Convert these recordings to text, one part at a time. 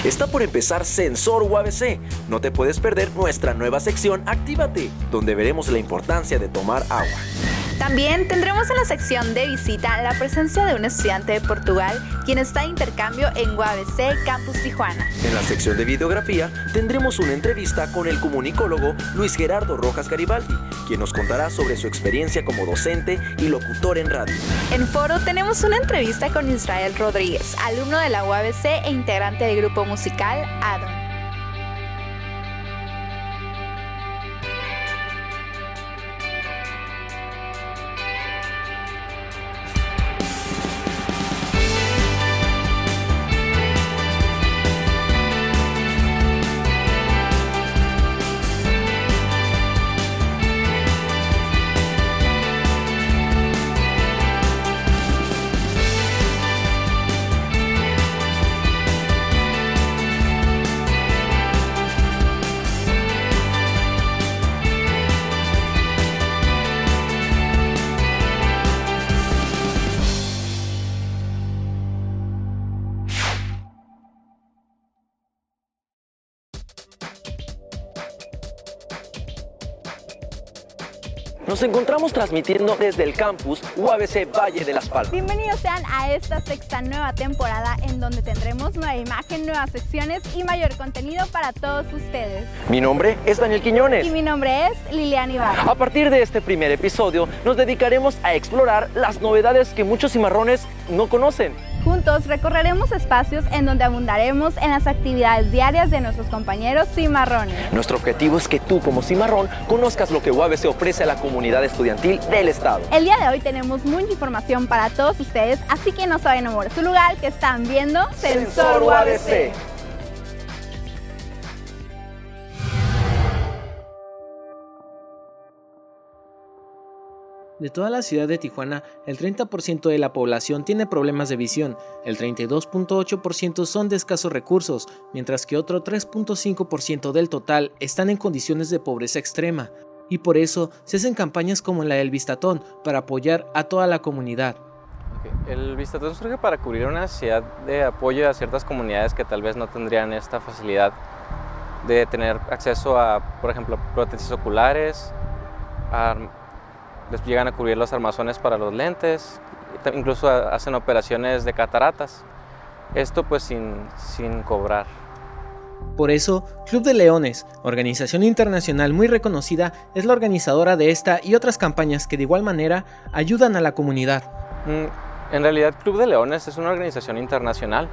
Está por empezar Sensor UABC. No te puedes perder nuestra nueva sección Actívate, donde veremos la importancia de tomar agua. También tendremos en la sección de visita la presencia de un estudiante de Portugal, quien está de intercambio en UABC Campus Tijuana. En la sección de videografía tendremos una entrevista con el comunicólogo Luis Gerardo Rojas Garibaldi, quien nos contará sobre su experiencia como docente y locutor en radio. En foro tenemos una entrevista con Israel Rodríguez, alumno de la UABC e integrante del grupo musical Adon. Nos encontramos transmitiendo desde el campus UABC Valle de las Palmas. Bienvenidos sean a esta sexta nueva temporada en donde tendremos nueva imagen, nuevas secciones y mayor contenido para todos ustedes. Mi nombre es Daniel Quiñones. Y mi nombre es Lilian Ibarra. A partir de este primer episodio nos dedicaremos a explorar las novedades que muchos cimarrones no conocen. Juntos recorreremos espacios en donde abundaremos en las actividades diarias de nuestros compañeros cimarrones. Nuestro objetivo es que tú, como cimarrón, conozcas lo que UABC ofrece a la comunidad estudiantil del estado. El día de hoy tenemos mucha información para todos ustedes, así que no se vayan a mover su lugar, que están viendo Sensor UABC. De toda la ciudad de Tijuana, el 30% de la población tiene problemas de visión, el 32.8% son de escasos recursos, mientras que otro 3.5% del total están en condiciones de pobreza extrema, y por eso se hacen campañas como la del Vistatón para apoyar a toda la comunidad. El Vistatón surge para cubrir una necesidad de apoyo a ciertas comunidades que tal vez no tendrían esta facilidad de tener acceso a, por ejemplo, prótesis oculares, les llegan a cubrir los armazones para los lentes, incluso hacen operaciones de cataratas, esto pues sin cobrar. Por eso, Club de Leones, organización internacional muy reconocida, es la organizadora de esta y otras campañas que de igual manera ayudan a la comunidad. En realidad, Club de Leones es una organización internacional,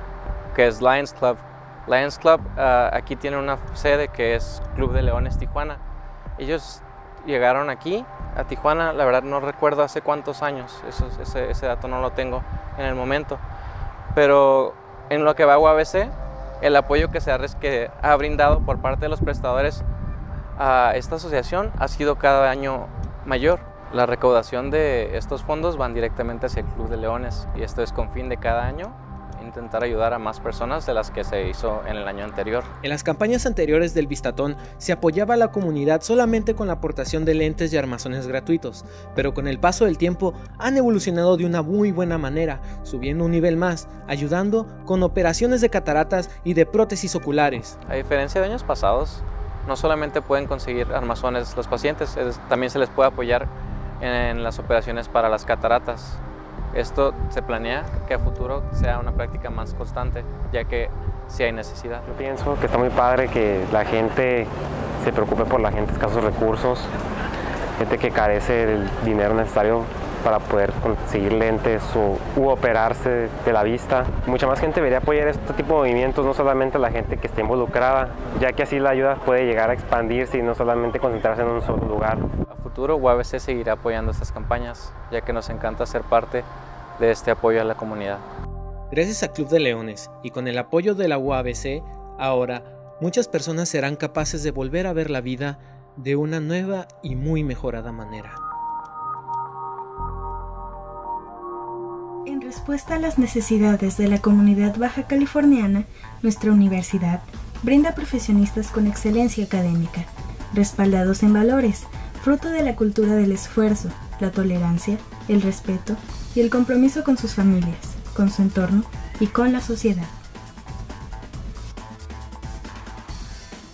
que es Lions Club. Lions Club aquí tiene una sede que es Club de Leones Tijuana. Ellos llegaron aquí a Tijuana, la verdad no recuerdo hace cuántos años, ese dato no lo tengo en el momento, pero en lo que va a UABC, el apoyo que ha brindado por parte de los prestadores a esta asociación ha sido cada año mayor. La recaudación de estos fondos van directamente hacia el Club de Leones y esto es con fin de cada año intentar ayudar a más personas de las que se hizo en el año anterior. En las campañas anteriores del Vistatón se apoyaba a la comunidad solamente con la aportación de lentes y armazones gratuitos, pero con el paso del tiempo han evolucionado de una muy buena manera, subiendo un nivel más, ayudando con operaciones de cataratas y de prótesis oculares. A diferencia de años pasados, no solamente pueden conseguir armazones los pacientes, también se les puede apoyar en las operaciones para las cataratas. Esto se planea que a futuro sea una práctica más constante, ya que sí hay necesidad. Yo pienso que está muy padre que la gente se preocupe por la gente de escasos recursos, gente que carece del dinero necesario para poder conseguir lentes u operarse de la vista. Mucha más gente debería apoyar este tipo de movimientos, no solamente la gente que esté involucrada, ya que así la ayuda puede llegar a expandirse y no solamente concentrarse en un solo lugar. A futuro UABC seguirá apoyando estas campañas, ya que nos encanta ser parte de este apoyo a la comunidad. Gracias a Club de Leones y con el apoyo de la UABC, ahora muchas personas serán capaces de volver a ver la vida de una nueva y muy mejorada manera. En respuesta a las necesidades de la comunidad baja californiana, nuestra universidad brinda profesionistas con excelencia académica, respaldados en valores, fruto de la cultura del esfuerzo, la tolerancia, el respeto y el compromiso con sus familias, con su entorno y con la sociedad.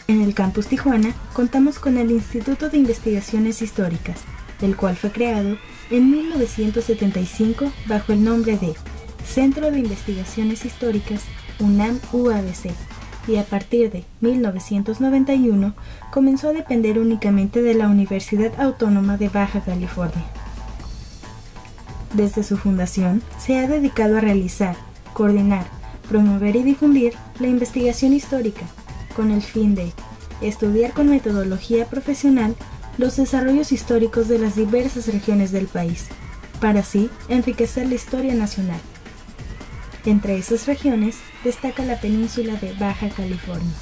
En el Campus Tijuana contamos con el Instituto de Investigaciones Históricas, el cual fue creado en 1975 bajo el nombre de Centro de Investigaciones Históricas UNAM-UABC, y a partir de 1991 comenzó a depender únicamente de la Universidad Autónoma de Baja California. Desde su fundación se ha dedicado a realizar, coordinar, promover y difundir la investigación histórica, con el fin de estudiar con metodología profesional los desarrollos históricos de las diversas regiones del país, para así enriquecer la historia nacional. Entre esas regiones destaca la península de Baja California.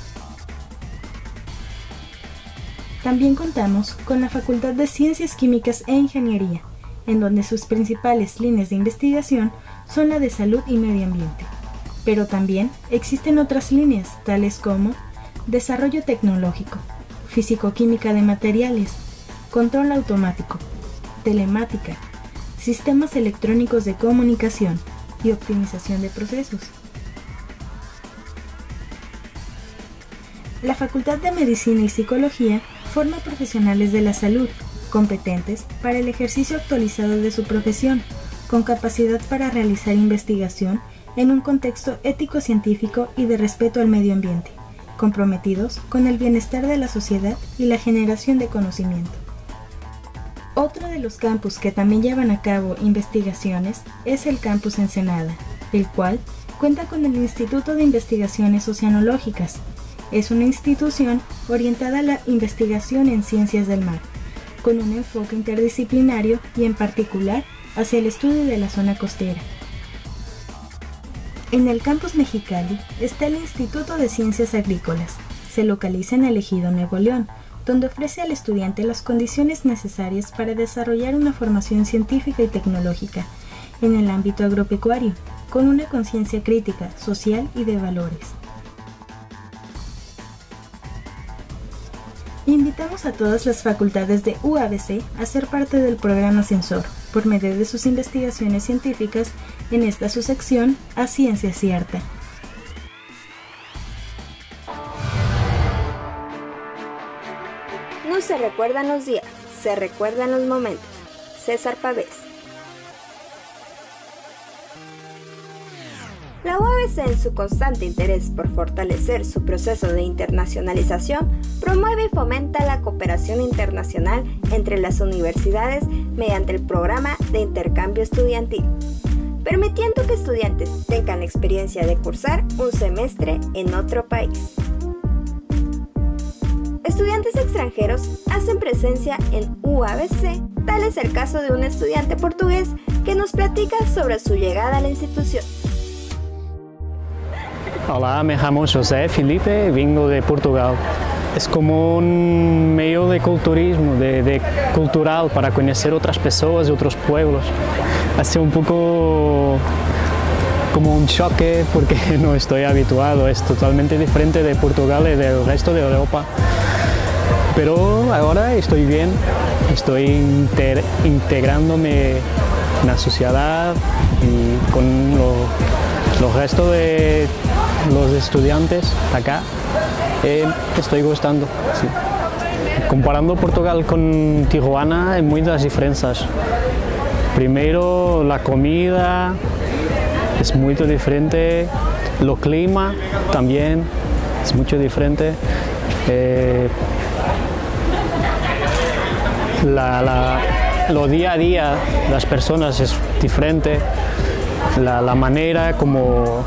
También contamos con la Facultad de Ciencias Químicas e Ingeniería, en donde sus principales líneas de investigación son la de salud y medio ambiente. Pero también existen otras líneas, tales como desarrollo tecnológico, físico-química de materiales, control automático, telemática, sistemas electrónicos de comunicación y optimización de procesos. La Facultad de Medicina y Psicología forma profesionales de la salud, competentes para el ejercicio actualizado de su profesión, con capacidad para realizar investigación en un contexto ético-científico y de respeto al medio ambiente, comprometidos con el bienestar de la sociedad y la generación de conocimiento. Otro de los campus que también llevan a cabo investigaciones es el Campus Ensenada, el cual cuenta con el Instituto de Investigaciones Oceanológicas. Es una institución orientada a la investigación en ciencias del mar, con un enfoque interdisciplinario y en particular hacia el estudio de la zona costera. En el Campus Mexicali está el Instituto de Ciencias Agrícolas. Se localiza en el Ejido Nuevo León, donde ofrece al estudiante las condiciones necesarias para desarrollar una formación científica y tecnológica en el ámbito agropecuario, con una conciencia crítica, social y de valores. Invitamos a todas las facultades de UABC a ser parte del programa Sensor, por medio de sus investigaciones científicas en esta su sección A Ciencia Cierta. No se recuerdan los días, se recuerdan los momentos. César Pavés. La UABC, en su constante interés por fortalecer su proceso de internacionalización, promueve y fomenta la cooperación internacional entre las universidades mediante el programa de intercambio estudiantil, permitiendo que estudiantes tengan la experiencia de cursar un semestre en otro país. Estudiantes extranjeros hacen presencia en UABC, tal es el caso de un estudiante portugués que nos platica sobre su llegada a la institución. Hola, me llamo José Felipe, vengo de Portugal. Es como un medio de culturismo, de cultural, para conocer otras personas y otros pueblos. Ha sido un poco como un choque porque no estoy habituado, es totalmente diferente de Portugal y del resto de Europa. Pero ahora estoy bien, estoy integrándome en la sociedad y con los restos de los estudiantes acá. Estoy gustando. Sí. Comparando Portugal con Tijuana hay muchas diferencias. Primero, la comida es muy diferente, el clima también es mucho diferente. Lo día a día de las personas es diferente, la manera como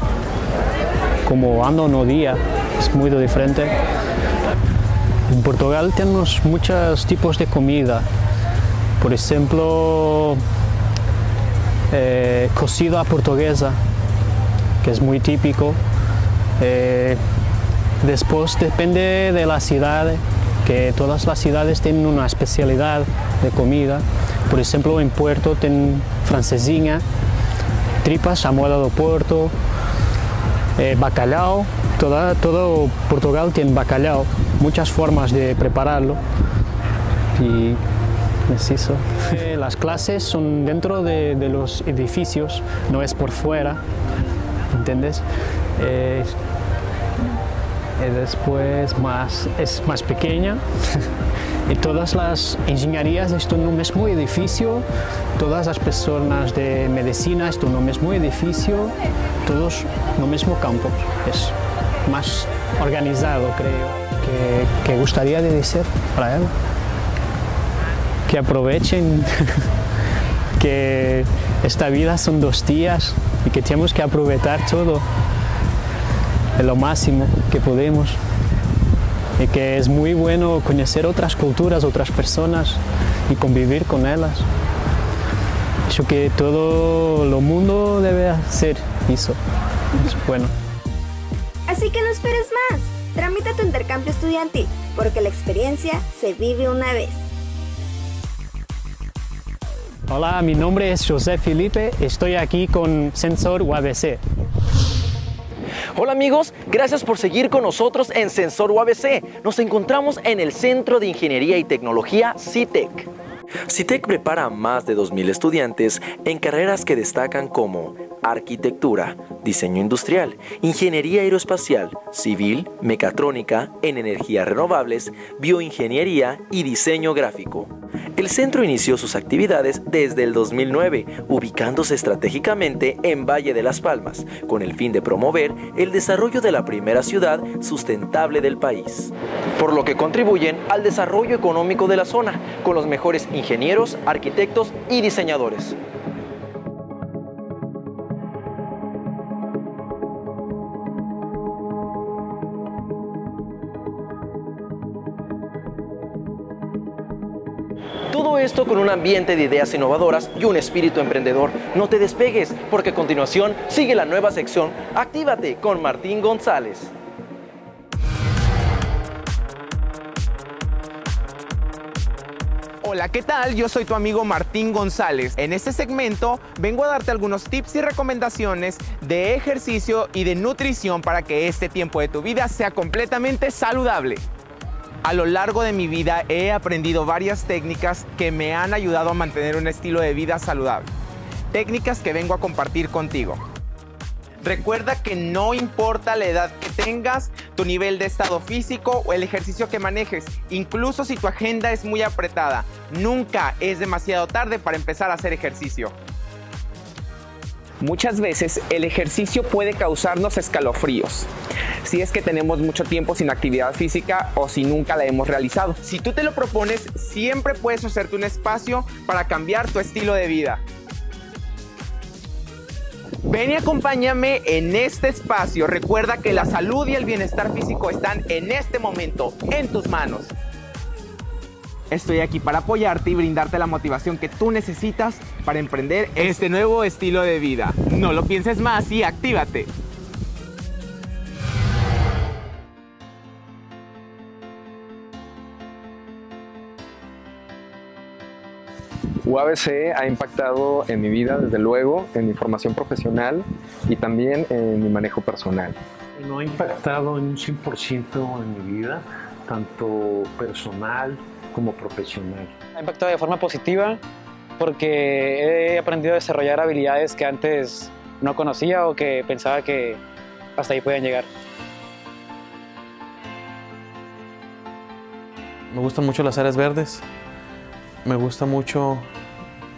andan hoy día es muy diferente. En Portugal tenemos muchos tipos de comida, por ejemplo, cocida portuguesa, que es muy típico. Después depende de la ciudad, que todas las ciudades tienen una especialidad de comida. Por ejemplo, en Puerto tienen francesinha, tripas a moda do Porto, bacalhau. Todo Portugal tiene bacalhau, muchas formas de prepararlo. Y Mestizo. Las clases son dentro de los edificios, no es por fuera, ¿entiendes? Después es más pequeña y todas las ingenierías están en un mismo edificio, todas las personas de medicina están en un mismo edificio, todos en un mismo campo. Es más organizado, creo, que gustaría de decir para él. Que aprovechen, que esta vida son 2 días y que tenemos que aprovechar todo de lo máximo que podemos y que es muy bueno conocer otras culturas, otras personas y convivir con ellas. Eso que todo el mundo debe hacer eso, es bueno. Así que no esperes más, tramita tu intercambio estudiantil, porque la experiencia se vive una vez. Hola, mi nombre es José Felipe, estoy aquí con Sensor UABC. Hola amigos, gracias por seguir con nosotros en Sensor UABC. Nos encontramos en el Centro de Ingeniería y Tecnología CITEC. CITEC prepara a más de 2.000 estudiantes en carreras que destacan como arquitectura, diseño industrial, ingeniería aeroespacial, civil, mecatrónica, en energías renovables, bioingeniería y diseño gráfico. El centro inició sus actividades desde el 2009, ubicándose estratégicamente en Valle de las Palmas, con el fin de promover el desarrollo de la primera ciudad sustentable del país, por lo que contribuyen al desarrollo económico de la zona, con los mejores ingenieros, arquitectos y diseñadores. Todo esto con un ambiente de ideas innovadoras y un espíritu emprendedor. No te despegues, porque a continuación sigue la nueva sección Actívate con Martín González. Hola, ¿qué tal? Yo soy tu amigo Martín González. En este segmento vengo a darte algunos tips y recomendaciones de ejercicio y de nutrición para que este tiempo de tu vida sea completamente saludable. A lo largo de mi vida he aprendido varias técnicas que me han ayudado a mantener un estilo de vida saludable. Técnicas que vengo a compartir contigo. Recuerda que no importa la edad que tengas, tu nivel de estado físico o el ejercicio que manejes, incluso si tu agenda es muy apretada, nunca es demasiado tarde para empezar a hacer ejercicio. Muchas veces el ejercicio puede causarnos escalofríos, si es que tenemos mucho tiempo sin actividad física o si nunca la hemos realizado. Si tú te lo propones, siempre puedes hacerte un espacio para cambiar tu estilo de vida. Ven y acompáñame en este espacio. Recuerda que la salud y el bienestar físico están en este momento en tus manos. Estoy aquí para apoyarte y brindarte la motivación que tú necesitas para emprender este nuevo estilo de vida. No lo pienses más y actívate. UABC ha impactado en mi vida, desde luego, en mi formación profesional y también en mi manejo personal. No ha impactado en un 100% en mi vida, tanto personal como profesional. Ha impactado de forma positiva porque he aprendido a desarrollar habilidades que antes no conocía o que pensaba que hasta ahí podían llegar. Me gustan mucho las áreas verdes, me gusta mucho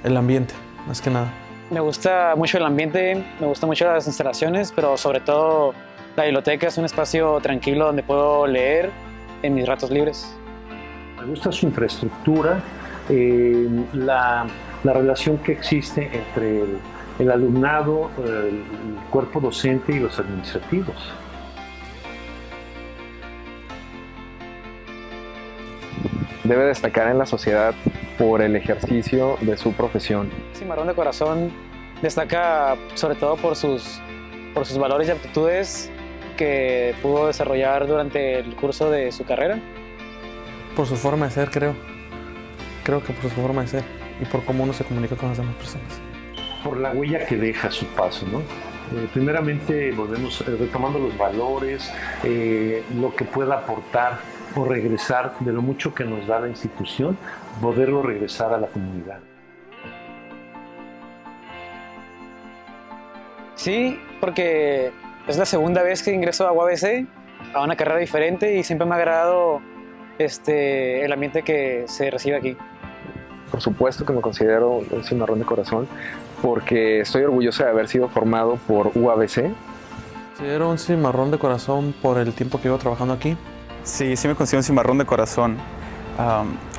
el ambiente, más que nada. Me gusta mucho el ambiente, me gustan mucho las instalaciones, pero sobre todo la biblioteca es un espacio tranquilo donde puedo leer en mis ratos libres. Me gusta su infraestructura, la relación que existe entre el alumnado, el cuerpo docente y los administrativos. Debe destacar en la sociedad por el ejercicio de su profesión. Cimarrón de Corazón destaca sobre todo por sus valores y aptitudes que pudo desarrollar durante el curso de su carrera. Por su forma de ser, creo que por su forma de ser y por cómo uno se comunica con las demás personas. Por la huella que deja su paso, ¿no? Primeramente volvemos retomando los valores, lo que pueda aportar o regresar de lo mucho que nos da la institución, poderlo regresar a la comunidad. Sí, porque es la segunda vez que ingreso a UABC, a una carrera diferente, y siempre me ha agradado el ambiente que se recibe aquí. Por supuesto que me considero un cimarrón de corazón, porque estoy orgulloso de haber sido formado por UABC. Considero un cimarrón de corazón por el tiempo que llevo trabajando aquí. Sí, sí me considero un cimarrón de corazón.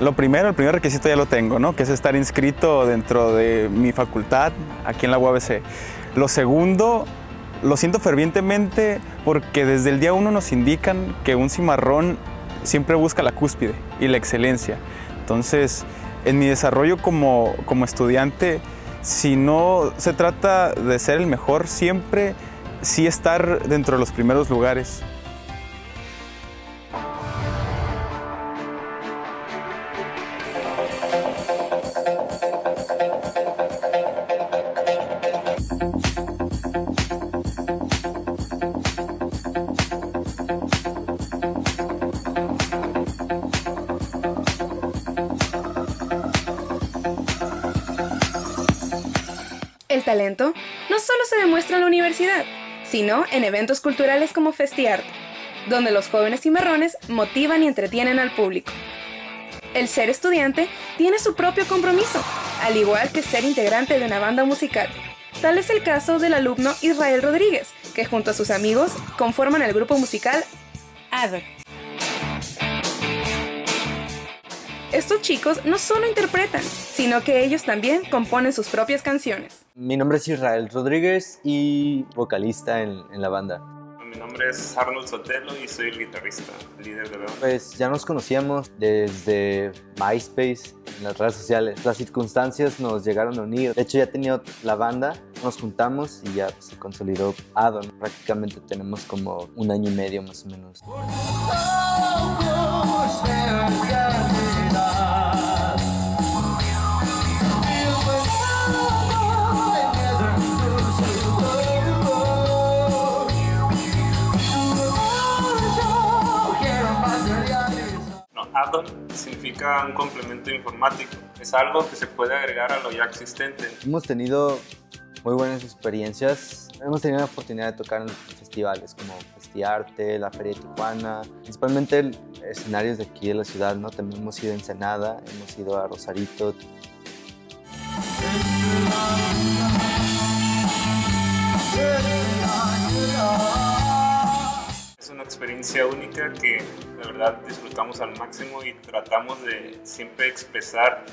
El primer requisito ya lo tengo, ¿no? Que es estar inscrito dentro de mi facultad aquí en la UABC. Lo segundo, lo siento fervientemente porque desde el día 1 nos indican que un cimarrón siempre busca la cúspide y la excelencia. Entonces, en mi desarrollo como estudiante, si no se trata de ser el mejor, siempre sí estar dentro de los primeros lugares. El talento no solo se demuestra en la universidad, sino en eventos culturales como Festiarte, donde los jóvenes cimarrones motivan y entretienen al público. El ser estudiante tiene su propio compromiso, al igual que ser integrante de una banda musical. Tal es el caso del alumno Israel Rodríguez, que junto a sus amigos conforman el grupo musical Adon. Estos chicos no solo interpretan, sino que ellos también componen sus propias canciones. Mi nombre es Israel Rodríguez y vocalista en la banda. Mi nombre es Arnold Sotelo y soy el guitarrista, líder de la banda. Pues ya nos conocíamos desde MySpace, en las redes sociales. Las circunstancias nos llegaron a unir. De hecho, ya tenía la banda, nos juntamos y ya se consolidó Adon. Prácticamente tenemos como 1 año y medio más o menos. Adon significa un complemento informático. Es algo que se puede agregar a lo ya existente. Hemos tenido muy buenas experiencias. Hemos tenido la oportunidad de tocar en festivales como Festiarte, la Feria de Tijuana, principalmente escenarios de aquí de la ciudad, ¿no? También hemos ido a Ensenada, hemos ido a Rosarito. Es una experiencia única que de verdad disfrutamos al máximo y tratamos de siempre expresar.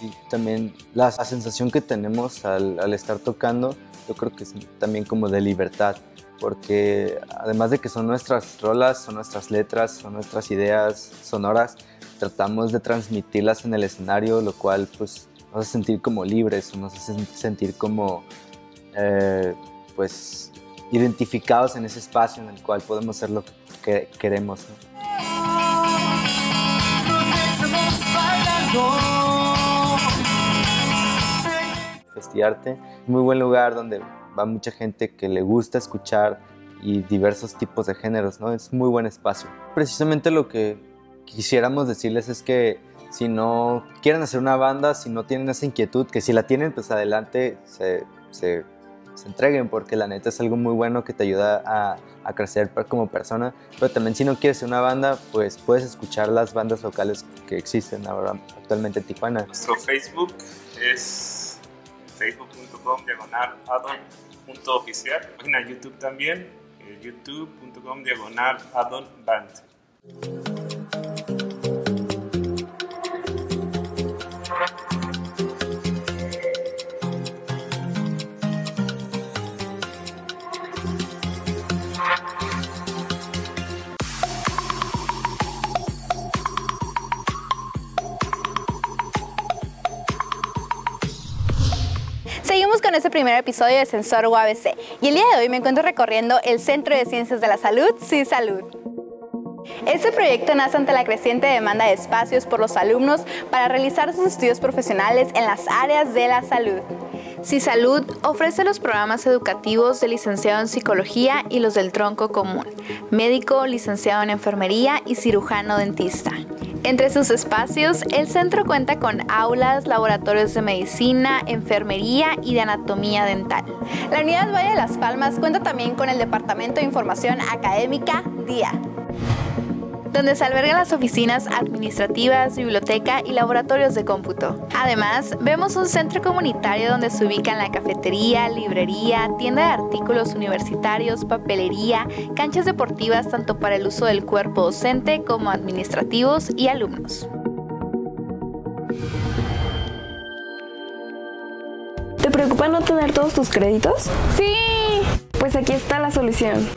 Y también la sensación que tenemos al estar tocando, yo creo que es también como de libertad, porque además de que son nuestras rolas, son nuestras letras, son nuestras ideas sonoras, tratamos de transmitirlas en el escenario, lo cual pues nos hace sentir como libres, nos hace sentir como pues identificados en ese espacio en el cual podemos hacer lo que queremos, ¿no? Festiarte, muy buen lugar donde va mucha gente que le gusta escuchar y diversos tipos de géneros, ¿no? Es muy buen espacio. Precisamente lo que quisiéramos decirles es que si no quieren hacer una banda, si no tienen esa inquietud, que si la tienen, pues adelante se entreguen, porque la neta es algo muy bueno que te ayuda a crecer como persona. Pero también si no quieres hacer una banda, pues puedes escuchar las bandas locales que existen ahora actualmente en Tijuana. Nuestro Facebook es facebook.com/adon.oficial. En YouTube también, youtube.com/adonband. Seguimos con este primer episodio de Sensor UABC y el día de hoy me encuentro recorriendo el Centro de Ciencias de la Salud, CISalud. Este proyecto nace ante la creciente demanda de espacios por los alumnos para realizar sus estudios profesionales en las áreas de la salud. CISalud ofrece los programas educativos de licenciado en psicología y los del tronco común, médico, licenciado en enfermería y cirujano dentista. Entre sus espacios, el centro cuenta con aulas, laboratorios de medicina, enfermería y de anatomía dental. La Unidad Valle de Las Palmas cuenta también con el Departamento de Información Académica DIA, donde se albergan las oficinas administrativas, biblioteca y laboratorios de cómputo. Además, vemos un centro comunitario donde se ubican la cafetería, librería, tienda de artículos universitarios, papelería, canchas deportivas tanto para el uso del cuerpo docente como administrativos y alumnos. ¿Te preocupa no tener todos tus créditos? ¡Sí! Pues aquí está la solución.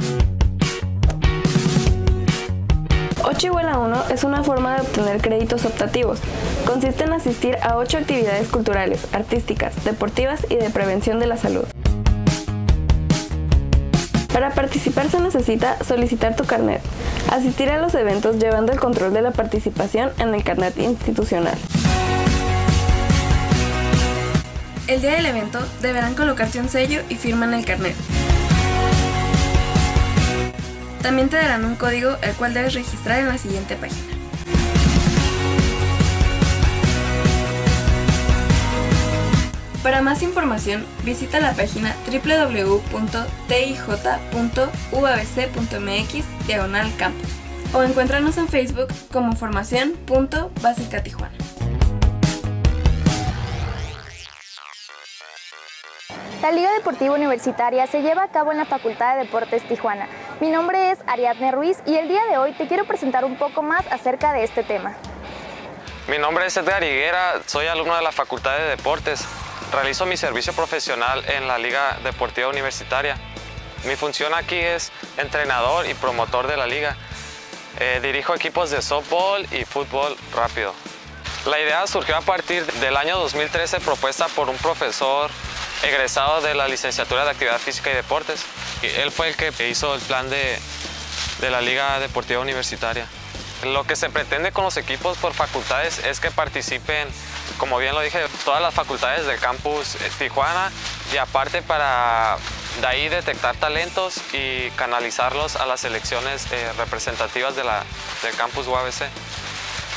8 igual a 1 es una forma de obtener créditos optativos. Consiste en asistir a 8 actividades culturales, artísticas, deportivas y de prevención de la salud. Para participar se necesita solicitar tu carnet, asistir a los eventos llevando el control de la participación en el carnet institucional. El día del evento deberán colocarte un sello y firma en el carnet. También te darán un código el cual debes registrar en la siguiente página. Para más información, visita la página www.tij.uabc.mx/campus o encuéntranos en Facebook como Formación.Básica Tijuana. La Liga Deportiva Universitaria se lleva a cabo en la Facultad de Deportes Tijuana. Mi nombre es Ariadne Ruiz y el día de hoy te quiero presentar un poco más acerca de este tema. Mi nombre es Edgar Higuera, soy alumno de la Facultad de Deportes. Realizo mi servicio profesional en la Liga Deportiva Universitaria. Mi función aquí es entrenador y promotor de la liga. Dirijo equipos de softball y fútbol rápido. La idea surgió a partir del año 2013, propuesta por un profesor egresado de la licenciatura de Actividad Física y Deportes. Él fue el que hizo el plan de la Liga Deportiva Universitaria. Lo que se pretende con los equipos por facultades es que participen, como bien lo dije, todas las facultades del campus Tijuana y aparte para de ahí detectar talentos y canalizarlos a las selecciones representativas del campus UABC.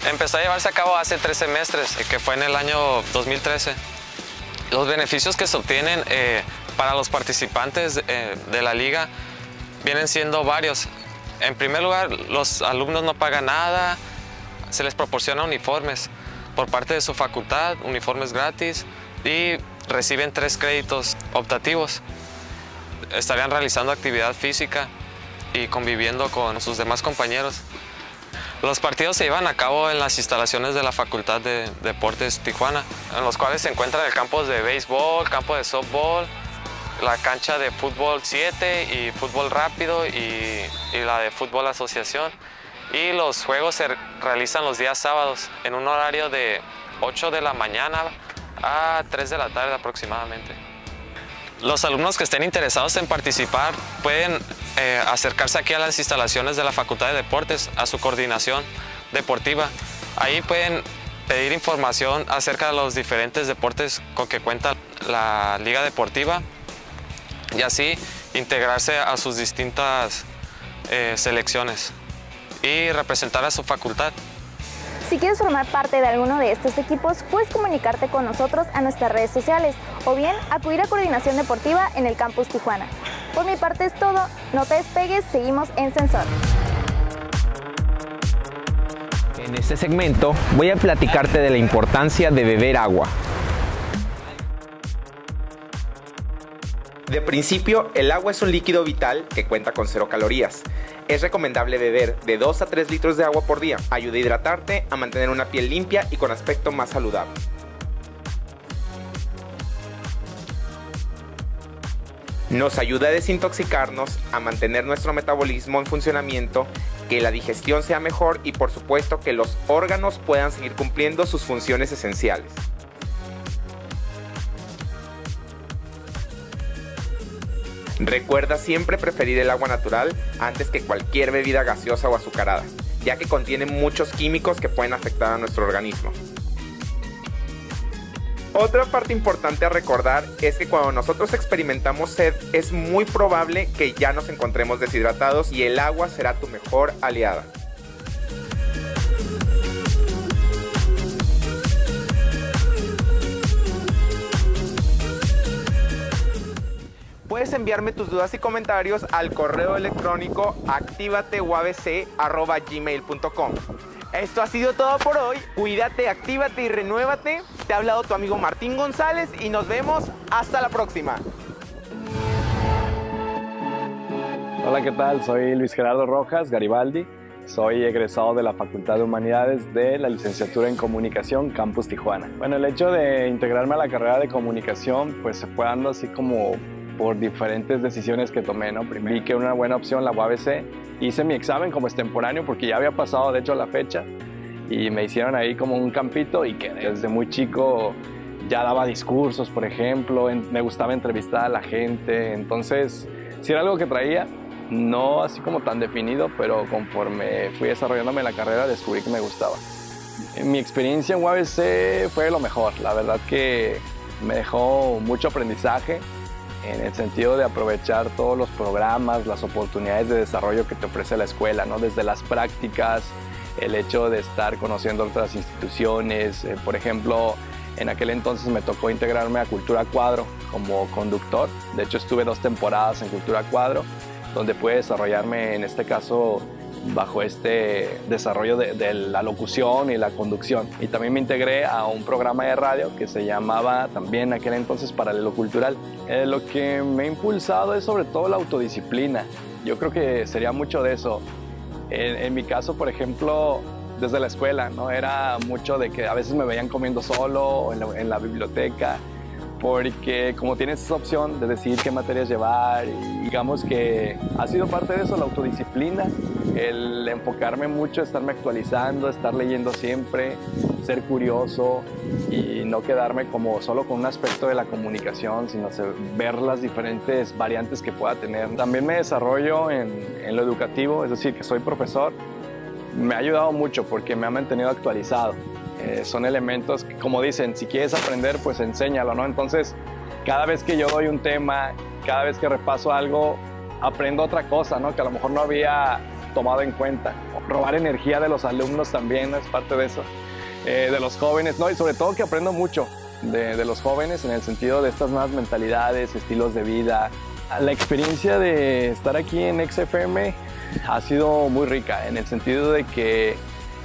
Empezó a llevarse a cabo hace 3 semestres, que fue en el año 2013. Los beneficios que se obtienen para los participantes de la liga vienen siendo varios. En primer lugar, los alumnos no pagan nada, se les proporciona uniformes por parte de su facultad, uniformes gratis y reciben 3 créditos optativos. Estarían realizando actividad física y conviviendo con sus demás compañeros. Los partidos se llevan a cabo en las instalaciones de la Facultad de Deportes Tijuana, en los cuales se encuentran el campo de béisbol, campo de softball, la cancha de fútbol 7 y fútbol rápido y la de fútbol asociación. Y los juegos se realizan los días sábados en un horario de 8 de la mañana a 3 de la tarde aproximadamente. Los alumnos que estén interesados en participar pueden acercarse aquí a las instalaciones de la Facultad de Deportes, a su coordinación deportiva. Ahí pueden pedir información acerca de los diferentes deportes con que cuenta la Liga Deportiva y así integrarse a sus distintas selecciones y representar a su facultad. Si quieres formar parte de alguno de estos equipos, puedes comunicarte con nosotros a nuestras redes sociales o bien acudir a Coordinación Deportiva en el Campus Tijuana. Por mi parte es todo, no te despegues, seguimos en Sensor. En este segmento voy a platicarte de la importancia de beber agua. De principio, el agua es un líquido vital que cuenta con 0 calorías. Es recomendable beber de 2 a 3 litros de agua por día. Ayuda a hidratarte, a mantener una piel limpia y con aspecto más saludable. Nos ayuda a desintoxicarnos, a mantener nuestro metabolismo en funcionamiento, que la digestión sea mejor y por supuesto que los órganos puedan seguir cumpliendo sus funciones esenciales. Recuerda siempre preferir el agua natural antes que cualquier bebida gaseosa o azucarada, ya que contiene muchos químicos que pueden afectar a nuestro organismo. Otra parte importante a recordar es que cuando nosotros experimentamos sed es muy probable que ya nos encontremos deshidratados y el agua será tu mejor aliada. Puedes enviarme tus dudas y comentarios al correo electrónico activateuabc@gmail.com. Esto ha sido todo por hoy. Cuídate, actívate y renuévate. Te ha hablado tu amigo Martín González y nos vemos hasta la próxima. Hola, ¿qué tal? Soy Luis Gerardo Rojas Garibaldi. Soy egresado de la Facultad de Humanidades de la Licenciatura en Comunicación, Campus Tijuana. Bueno, el hecho de integrarme a la carrera de comunicación pues se fue dando así como por diferentes decisiones que tomé, ¿no? Primero vi que una buena opción la UABC. Hice mi examen como extemporáneo porque ya había pasado de hecho la fecha y me hicieron ahí como un campito y quedé. Desde muy chico ya daba discursos, por ejemplo, me gustaba entrevistar a la gente, entonces sí era algo que traía, no así como tan definido, pero conforme fui desarrollándome en la carrera descubrí que me gustaba. Mi experiencia en UABC fue lo mejor, la verdad que me dejó mucho aprendizaje en el sentido de aprovechar todos los programas, las oportunidades de desarrollo que te ofrece la escuela, ¿no? Desde las prácticas, el hecho de estar conociendo otras instituciones. Por ejemplo, en aquel entonces me tocó integrarme a Cultura Cuadro como conductor. De hecho, estuve 2 temporadas en Cultura Cuadro, donde pude desarrollarme, en este caso, bajo este desarrollo de la locución y la conducción. Y también me integré a un programa de radio que se llamaba también en aquel entonces Paralelo Cultural. Lo que me ha impulsado es sobre todo la autodisciplina. Yo creo que sería mucho de eso. En mi caso, por ejemplo, desde la escuela, ¿no? Era mucho de que a veces me veían comiendo solo o en la biblioteca, porque como tienes esa opción de decidir qué materias llevar, y digamos que ha sido parte de eso la autodisciplina, el enfocarme mucho, estarme actualizando, estar leyendo siempre, ser curioso y no quedarme como solo con un aspecto de la comunicación, sino ver las diferentes variantes que pueda tener. También me desarrollo en lo educativo, es decir, que soy profesor. Me ha ayudado mucho porque me ha mantenido actualizado. Son elementos que, como dicen, si quieres aprender, pues enséñalo, ¿no? Entonces, cada vez que yo doy un tema, cada vez que repaso algo, aprendo otra cosa, ¿no? Que a lo mejor no había tomado en cuenta. Robar energía de los alumnos también, ¿no? Es parte de eso. De los jóvenes, ¿no? Y sobre todo que aprendo mucho de los jóvenes en el sentido de estas nuevas mentalidades, estilos de vida. La experiencia de estar aquí en XFM ha sido muy rica en el sentido de que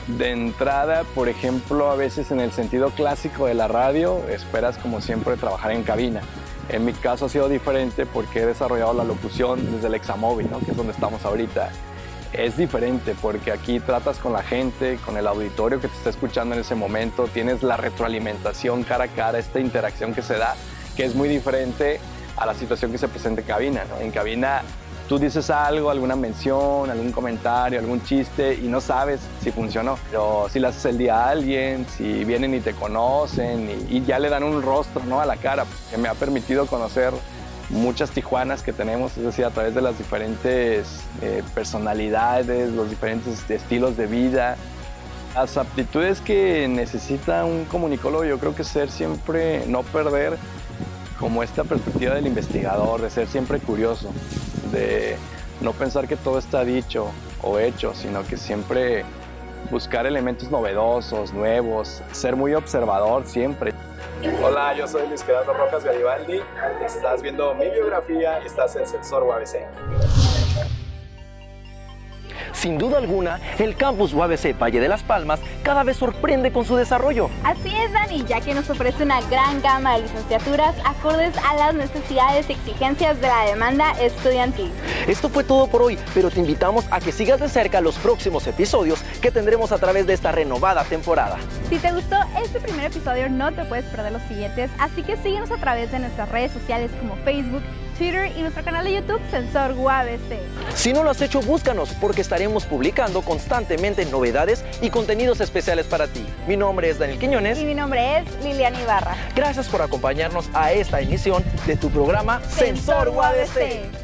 de entrada, por ejemplo, a veces en el sentido clásico de la radio, esperas como siempre trabajar en cabina. En mi caso ha sido diferente porque he desarrollado la locución desde el Examóvil, ¿no? Que es donde estamos ahorita. Es diferente porque aquí tratas con la gente, con el auditorio que te está escuchando en ese momento, tienes la retroalimentación cara a cara, esta interacción que se da, que es muy diferente a la situación que se presenta en cabina, ¿no? En cabina tú dices algo, alguna mención, algún comentario, algún chiste y no sabes si funcionó. Pero si le haces el día a alguien, si vienen y te conocen y ya le dan un rostro, ¿no? A la cara, que me ha permitido conocer muchas Tijuanas que tenemos, es decir, a través de las diferentes personalidades, los diferentes estilos de vida. Las aptitudes que necesita un comunicólogo, yo creo que ser siempre, no perder como esta perspectiva del investigador, de ser siempre curioso, de no pensar que todo está dicho o hecho, sino que siempre buscar elementos novedosos, nuevos, ser muy observador siempre. Hola, yo soy Luis Gerardo Rojas Garibaldi, estás viendo mi biografía y estás en Sensor UABC. Sin duda alguna, el campus UABC Valle de las Palmas cada vez sorprende con su desarrollo. Así es, Dani, ya que nos ofrece una gran gama de licenciaturas acordes a las necesidades y exigencias de la demanda estudiantil. Esto fue todo por hoy, pero te invitamos a que sigas de cerca los próximos episodios que tendremos a través de esta renovada temporada. Si te gustó este primer episodio, no te puedes perder los siguientes, así que síguenos a través de nuestras redes sociales como Facebook, Twitter y nuestro canal de YouTube Sensor UABC. Si no lo has hecho, búscanos porque estaremos publicando constantemente novedades y contenidos especiales para ti. Mi nombre es Daniel Quiñones. Y mi nombre es Liliana Ibarra. Gracias por acompañarnos a esta emisión de tu programa Sensor UABC.